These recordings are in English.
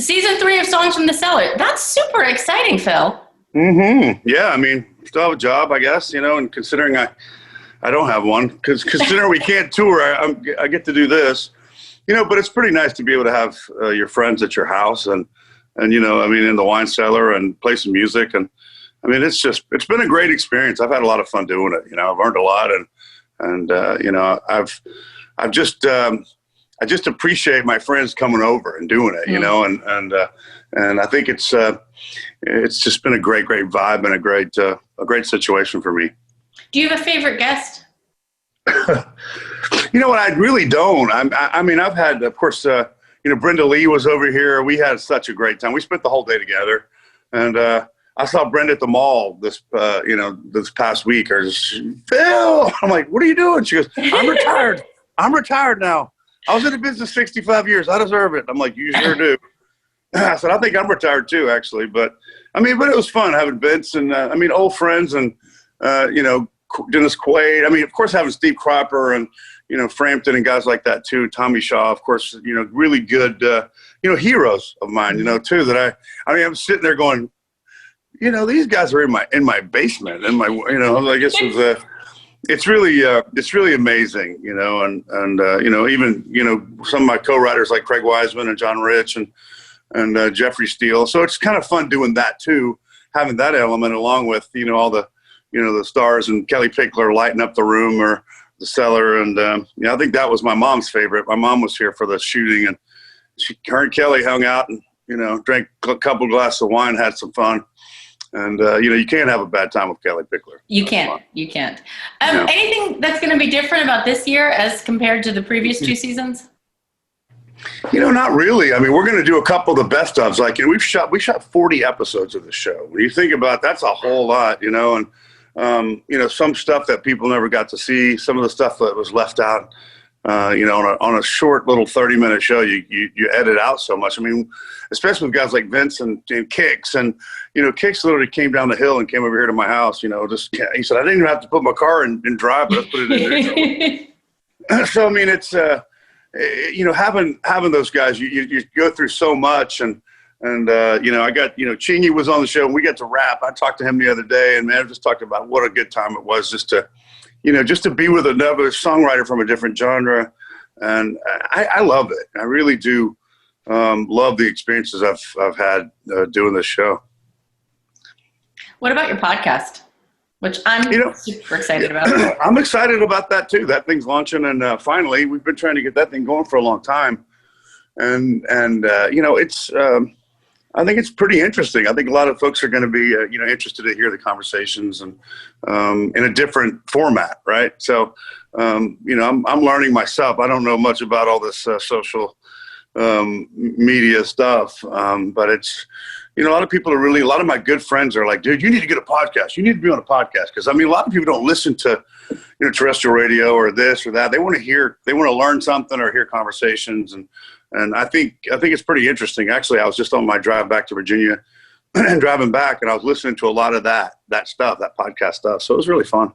season 3 of Songs from the Cellar. That's super exciting, Phil. Mm-hmm. Yeah, I mean, still have a job, I guess, and considering I don't have one, because considering we can't tour, I get to do this, but it's pretty nice to be able to have your friends at your house and in the wine cellar and play some music. And I mean, it's been a great experience. I've had a lot of fun doing it. I've learned a lot and I just appreciate my friends coming over and doing it, and I think it's just been a great vibe and a great situation for me. Do you have a favorite guest? You know what? I really don't. I mean, I've had, of course, Brenda Lee was over here. We had such a great time. We spent the whole day together, and I saw Brenda at the mall this past week. Phil, I'm like, what are you doing? She goes, I'm retired. I'm retired now. I was in the business 65 years. I deserve it. I'm like, you sure do. I said, I think I'm retired too, actually. But it was fun having Vince and old friends and Dennis Quaid. I mean, of course, having Steve Cropper and Frampton and guys like that too. Tommy Shaw, of course, really good heroes of mine. Too, that I'm sitting there going, these guys are in my basement, in my I guess it was it's really amazing, and even some of my co-writers like Craig Wiseman and John Rich and Jeffrey Steele. So it's kind of fun doing that too, having that element along with all the the stars and Kelly Pickler lighting up the room or the cellar. And I think that was my mom's favorite. My mom was here for the shooting, and her and Kelly hung out and drank a couple glasses of wine, had some fun. And, you can't have a bad time with Kelly Pickler. You can't. Anything that's going to be different about this year as compared to the previous 2 seasons? Not really. I mean, we're going to do a couple of the best ofs. Like, we shot 40 episodes of the show. When you think about it, that's a whole lot, and, some stuff that people never got to see, some of the stuff that was left out, on a short little 30-minute show, you edit out so much. I mean, especially with guys like Vince and Kix, and Kix literally came down the hill and came over here to my house. He said, I didn't even have to put my car in drive, but I put it in there. So I mean, it's having those guys, you go through so much, and I got Chingy was on the show and we got to rap. I talked to him the other day, and man, I just talked about what a good time it was just to be with another songwriter from a different genre. And I love it. I really do love the experiences I've had doing this show. What about your podcast, which I'm super excited about? I'm excited about that too. That thing's launching, and finally, we've been trying to get that thing going for a long time. And it's I think it's pretty interesting. I think a lot of folks are going to be, interested to hear the conversations and in a different format, right? So, I'm learning myself. I don't know much about all this social media stuff, but it's, a lot of people a lot of my good friends are like, dude, you need to get a podcast. You need to be on a podcast. Because, a lot of people don't listen to, terrestrial radio or this or that. They want to learn something or hear conversations. And I think it's pretty interesting. Actually, I was just on my drive back to Virginia and driving back, and I was listening to a lot of that stuff, that podcast stuff. So it was really fun.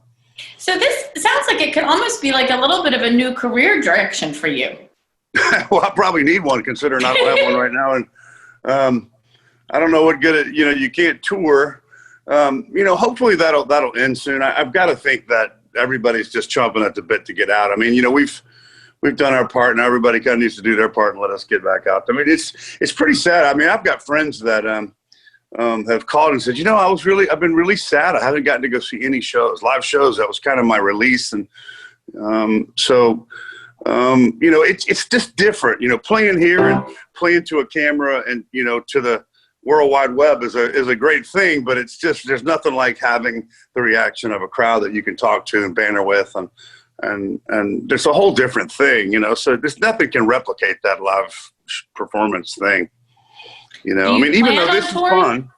So this sounds like it could almost be like a little bit of a new career direction for you. Well, I probably need one, considering I don't have one right now. And I don't know what good it, you can't tour. Hopefully that'll end soon. I've got to think that everybody's just chomping at the bit to get out. I mean, we've done our part, and everybody kind of needs to do their part and let us get back out. I mean, it's pretty sad. I mean, I've got friends that have called and said, I've been really sad. I haven't gotten to go see any live shows. That was kind of my release. And it's just different, playing here and playing to a camera and, to the World Wide Web is a great thing, but it's just, there's nothing like having the reaction of a crowd that you can talk to and banter with. And there's a whole different thing, so there's nothing can replicate that live performance thing, even though this is fun.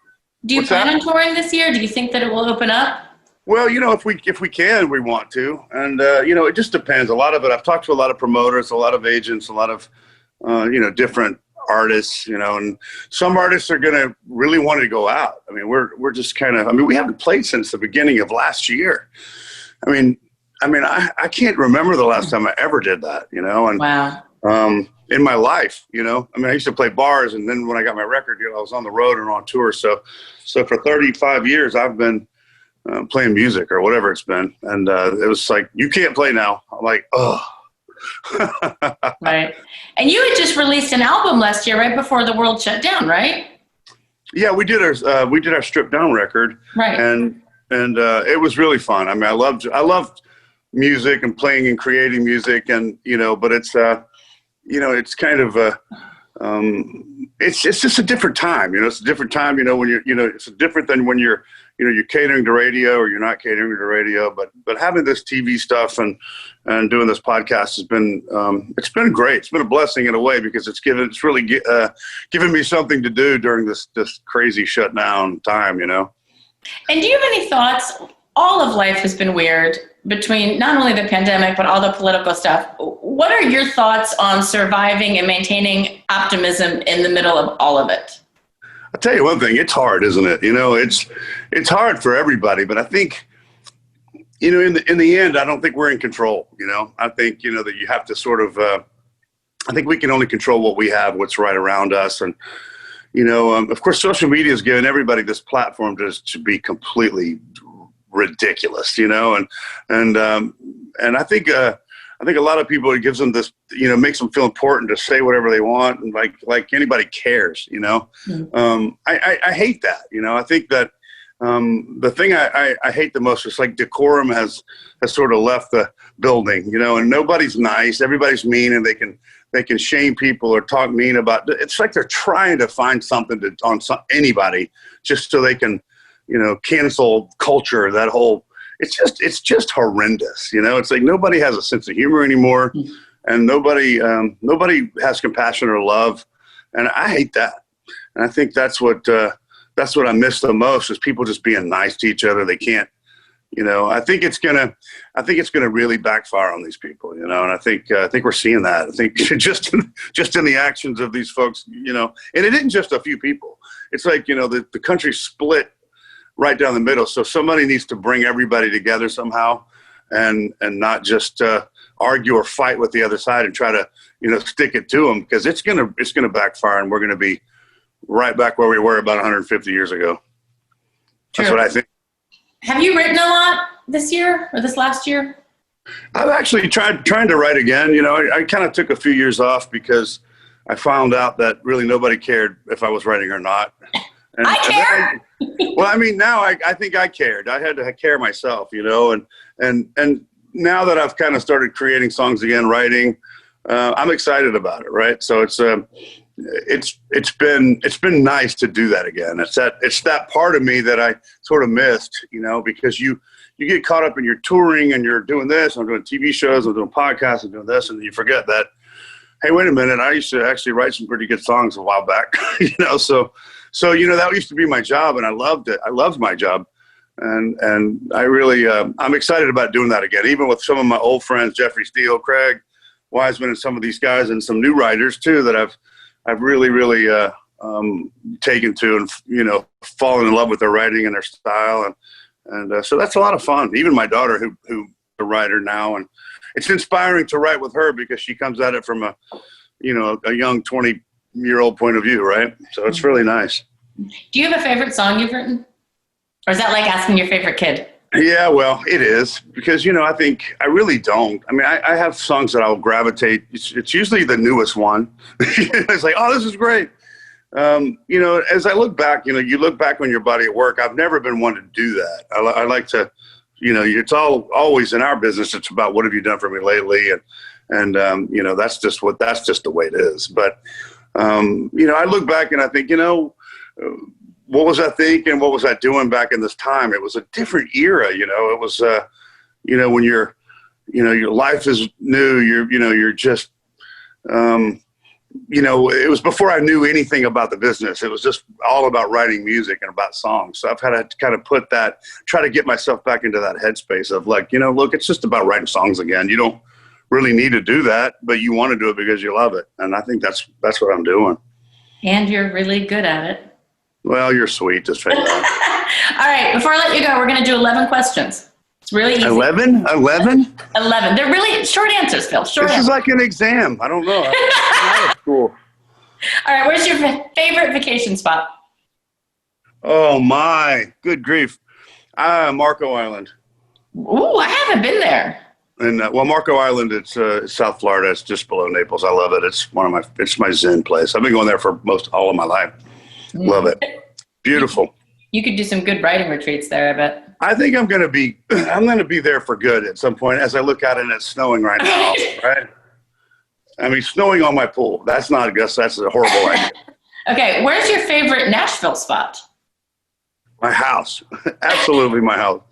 Do you plan on touring this year? Do you think that it will open up? Well, if we can, we want to. And, it just depends. A lot of it, I've talked to a lot of promoters, a lot of agents, a lot of, different artists, and some artists are going to really want to go out. I mean, we're just kind of, we haven't played since the beginning of last year. I can't remember the last time I ever did that, and, wow. in my life, you know. I mean, I used to play bars, and then when I got my record deal, I was on the road and on tour. So for 35 years, I've been playing music or whatever it's been. And it was like, you can't play now. I'm like, oh. Right. And you had just released an album last year, right before the world shut down, right? Yeah, we did our stripped down record. Right. And it was really fun. I mean, I loved music and playing and creating music, and, you know, but it's, you know, it's kind of it's just a different time, you know. It's a different time, you know, when it's different than when you're catering to radio or you're not catering to radio. But having this TV stuff and doing this podcast has been it's been great. It's been a blessing in a way, because it's really given me something to do during this crazy shutdown time, you know. And do you have any thoughts? All of life has been weird, between not only the pandemic, but all the political stuff. What are your thoughts on surviving and maintaining optimism in the middle of all of it? I'll tell you one thing, it's hard, isn't it? You know, it's hard for everybody, but I think, you know, in the end, I don't think we're in control, you know. I think, you know, that you have to sort of, I think we can only control what we have, what's right around us. And, you know, of course, social media has given everybody this platform to be completely ridiculous, you know, and I think a lot of people, it gives them this, you know, makes them feel important to say whatever they want, and like anybody cares, you know. Mm-hmm. I hate that, you know. I think that the thing I hate the most is like decorum has sort of left the building, you know, and nobody's nice, everybody's mean, and they can shame people or talk mean about. It's like they're trying to find something on anybody just so they can, you know, cancel culture. That whole, it's just horrendous, you know. It's like nobody has a sense of humor anymore, and nobody has compassion or love, and I hate that. And I think that's what I miss the most, is people just being nice to each other. They can't, you know. I think it's gonna really backfire on these people, you know. And I think we're seeing that. I think just in the actions of these folks, you know. And it isn't just a few people. It's like, you know, the country split right down the middle. So somebody needs to bring everybody together somehow, and not just argue or fight with the other side and try to, you know, stick it to them, because it's gonna backfire, and we're gonna be right back where we were about 150 years ago. True. That's what I think. Have you written a lot this year or this last year? I've actually trying to write again. You know, I kind of took a few years off because I found out that really nobody cared if I was writing or not. And, I care. Well, I mean, now I think I cared. I had to care myself, you know, and now that I've kind of started creating songs again, writing, I'm excited about it. Right. So it's been nice to do that again. It's that part of me that I sort of missed, you know, because you get caught up in your touring and you're doing this, I'm doing TV shows, I'm doing podcasts, I'm doing this, and you forget that, hey, wait a minute, I used to actually write some pretty good songs a while back, you know. So, you know, that used to be my job, and I loved it. I loved my job. And I really, I'm excited about doing that again, even with some of my old friends, Jeffrey Steele, Craig Wiseman, and some of these guys, and some new writers too, that I've really, really taken to, and, you know, fallen in love with their writing and their style. And so that's a lot of fun. Even my daughter, who's a writer now, and it's inspiring to write with her, because she comes at it from a young 20-year-old point of view, right? So it's really nice. Do you have a favorite song you've written? Or is that like asking your favorite kid? Yeah, well, it is, because, you know, I think I really don't. I mean, I have songs that I'll gravitate. It's usually the newest one. It's like, oh, this is great. You know, as I look back, you know, you look back on your body of work. I've never been one to do that. I like to, you know, it's always in our business. It's about, what have you done for me lately? And you know, that's just the way it is. But, you know, I look back and I think, you know, what was I thinking? What was I doing back in this time? It was a different era, you know. It was, you know, when you're, you know, your life is new. You're just, you know, it was before I knew anything about the business. It was just all about writing music and about songs. So I've had to kind of try to get myself back into that headspace of, like, you know, look, it's just about writing songs again. You don't really need to do that, but you want to do it because you love it. And I think that's what I'm doing. And you're really good at it. Well, you're sweet. Just say that. All right. Before I let you go, we're going to do 11 questions. It's really easy. 11? 11? 11. They're really short answers, Phil. Short This answers. is like an exam. I don't know. I'm out of school. All right, where's your favorite vacation spot? Oh, my. Good grief. Marco Island. Ooh, I haven't been there. And well, Marco Island, it's South Florida. It's just below Naples. I love it. It's it's my zen place. I've been going there for all of my life. Love it. Beautiful. You could do some good writing retreats there, I bet. I think I'm going to be there for good at some point as I look out and it's snowing right now. Right. I mean, snowing on my pool. That's not, I guess that's a horrible idea. Okay. Where's your favorite Nashville spot? My house. Absolutely my house.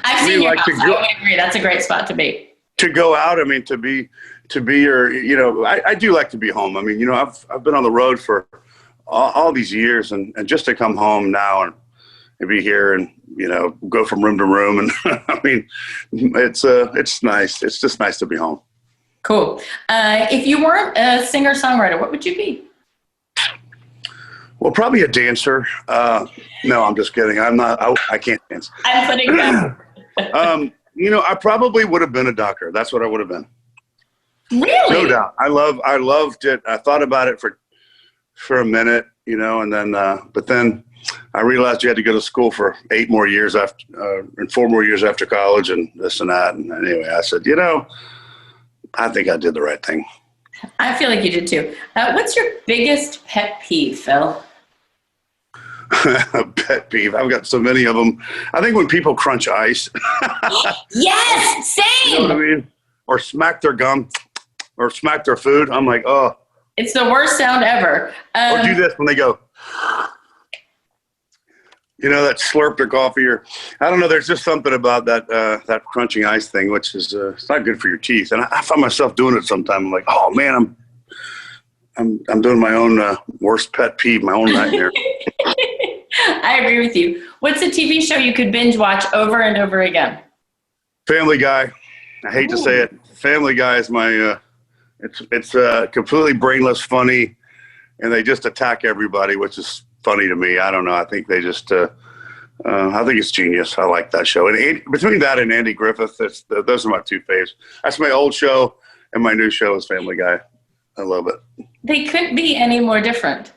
I've seen your house. I would agree. That's a great spot to be. To go out, I mean, to be your, I do like to be home. I mean, I've been on the road for all these years and just to come home now and be here and, go from room to room. And I mean, it's nice. It's just nice to be home. Cool. If you weren't a singer-songwriter, what would you be? Well, probably a dancer. No, I'm just kidding. I'm not. I can't dance. I'm putting that. I probably would have been a doctor. That's what I would have been. Really? No doubt. I loved it. I thought about it for a minute, and then, but then I realized you had to go to school for 8 more years after, and 4 more years after college and this and that. And anyway, I said, I think I did the right thing. I feel like you did too. What's your biggest pet peeve, Phil? Pet peeve. I've got so many of them. I think when people crunch ice. Yes, same. You know what I mean? Or smack their gum or smack their food. I'm like, oh. It's the worst sound ever. Or do this when they go, that slurp their coffee or I don't know. There's just something about that crunching ice thing, which is it's not good for your teeth. And I find myself doing it sometimes. I'm like, oh man, I'm doing my own worst pet peeve, my own nightmare. I agree with you. What's a TV show you could binge watch over and over again? Family Guy. I hate to say it. Family Guy is my, it's completely brainless, funny, and they just attack everybody, which is funny to me. I don't know. I think they just, I think it's genius. I like that show. And between that and Andy Griffith, those are my 2 faves. That's my old show, and my new show is Family Guy. I love it. They couldn't be any more different.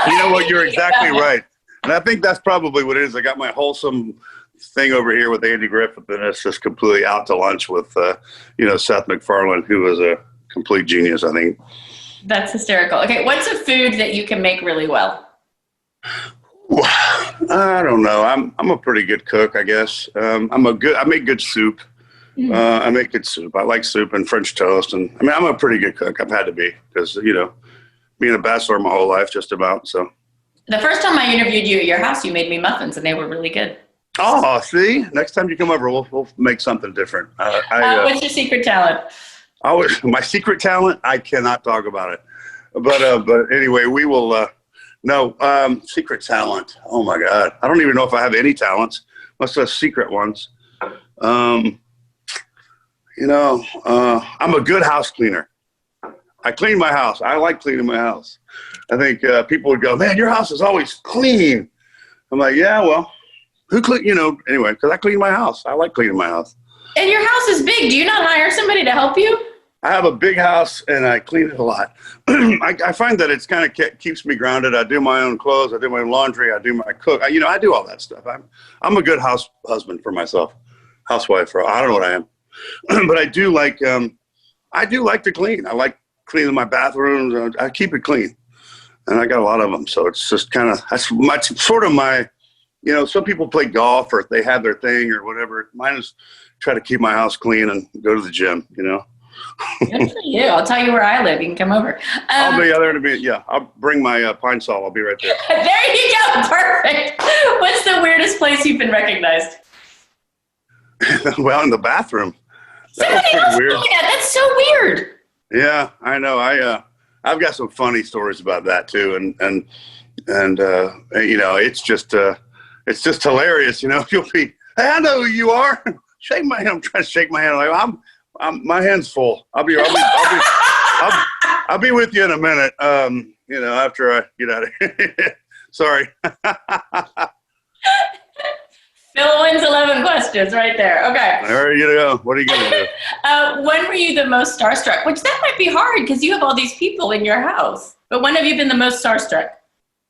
You know what? You're exactly right. And I think that's probably what it is. I got my wholesome thing over here with Andy Griffith, and it's just completely out to lunch with, Seth MacFarlane, who was a complete genius, I think. That's hysterical. Okay, what's a food that you can make really well? I don't know. I'm a pretty good cook, I guess. I make good soup. I make good soup. I like soup and French toast, and I mean, I'm a pretty good cook. I've had to be because being a bachelor my whole life, just about. So the first time I interviewed you at your house, you made me muffins, and they were really good. Oh, see, next time you come over, we'll make something different. What's your secret talent? My secret talent, I cannot talk about it. But anyway, we will. No, secret talent. Oh my God, I don't even know if I have any talents. Must have secret ones. I'm a good house cleaner. I clean my house. I like cleaning my house. I think people would go, man, your house is always clean. I'm like, yeah, well, who clean? Anyway, because I clean my house. I like cleaning my house. And your house is big. Do you not hire somebody to help you? I have a big house and I clean it a lot. I find that it's kind of keeps me grounded. I do my own clothes. I do my own laundry. I do my cook. I do all that stuff. I'm a good house husband for myself. Housewife. I don't know what I am, but I do like to clean. I like cleaning my bathrooms. I keep it clean, and I got a lot of them. So it's just that's sort of my, some people play golf or they have their thing or whatever. Mine is try to keep my house clean and go to the gym. Good for you. I'll tell you where I live. You can come over. I'll be there in a minute. Yeah, I'll bring my pine saw. I'll be right there. There you go. Perfect. What's the weirdest place you've been recognized? Well, in the bathroom. Somebody else doing that. That's so weird. Yeah, I know. I've got some funny stories about that too, and it's just hilarious. You'll be, hey, I know who you are. Shake my hand. I'm trying to shake my hand. Like my hand's full. I'll be with you in a minute. After I get out of here. Sorry. Phil wins 11 questions right there. Okay. There you go. What are you going to do? When were you the most starstruck? Which that might be hard because you have all these people in your house. But when have you been the most starstruck?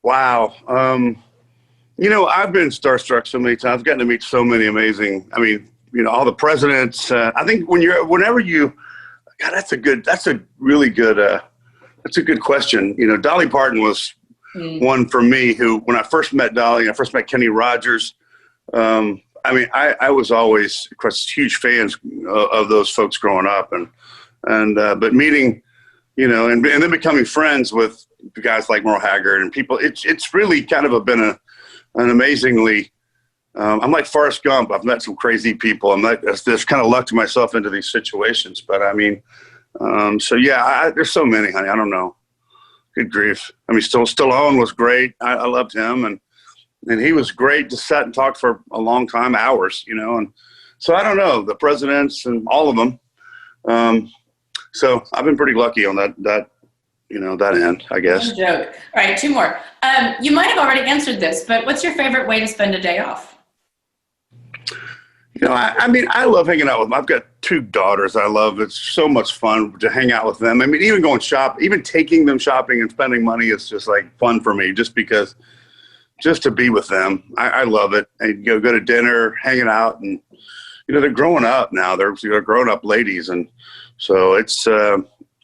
Wow. I've been starstruck so many times. I've gotten to meet so many amazing, all the presidents. I think God, that's a really good, that's a good question. Dolly Parton was one for me who, when I first met Dolly, I first met Kenny Rogers. I was always, of course, huge fans of those folks growing up, but meeting, and then becoming friends with guys like Merle Haggard and people. It's really kind of been an amazingly. I'm like Forrest Gump. I've met some crazy people. I'm like, just kind of lucked myself into these situations. But there's so many, honey. I don't know. Good grief. Stallone was great. I loved him, and he was great to sit and talk for a long time, hours, and so I don't know, the presidents and all of them. So I've been pretty lucky on that end, I guess. No joke. All right, 2 more. You might have already answered this, but what's your favorite way to spend a day off? I love hanging out with them. I've got 2 daughters I love. It's so much fun to hang out with them. Even going even taking them shopping and spending money is just like fun for me, just to be with them. I love it. And go to dinner, hanging out, and they're growing up now. They're grown up ladies, and so it's.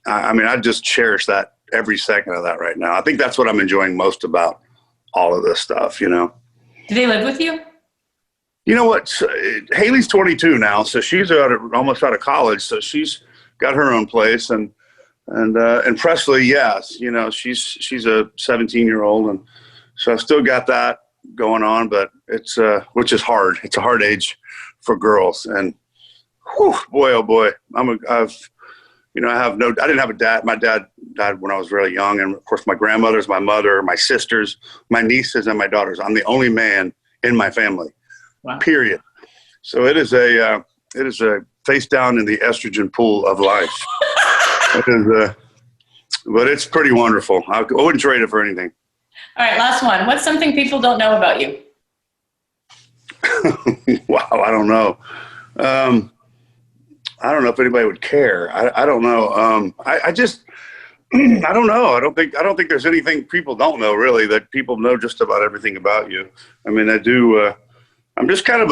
I just cherish that every second of that right now. I think that's what I'm enjoying most about all of this stuff. Do they live with you? You know what? Haley's 22 now, so she's almost out of college. So she's got her own place, and Presley, yes, she's a 17-year-old, and so I've still got that going on. But it's which is hard. It's a hard age for girls, and boy, oh boy, I didn't have a dad. My dad died when I was really young, and of course, my grandmother's, my mother, my sisters, my nieces, and my daughters. I'm the only man in my family. Wow. Period. So it is a face down in the estrogen pool of life. But it's pretty wonderful. I wouldn't trade it for anything. All right, last one. What's something people don't know about you? Wow, I don't know. I don't know if anybody would care. I don't know. I just I don't know. I don't think there's anything people don't know really that people know just about everything about you. I do. I'm kind of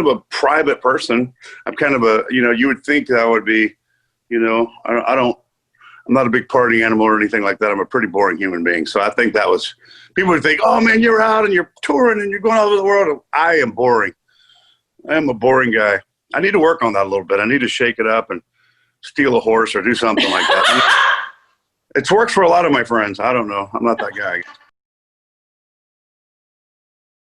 a private person. I'm kind of you would think that I would be, I'm not a big party animal or anything like that. I'm a pretty boring human being. So I think people would think, oh man, you're out and you're touring and you're going all over the world. I am boring. I am a boring guy. I need to work on that a little bit. I need to shake it up and steal a horse or do something like that. It's worked for a lot of my friends. I don't know. I'm not that guy.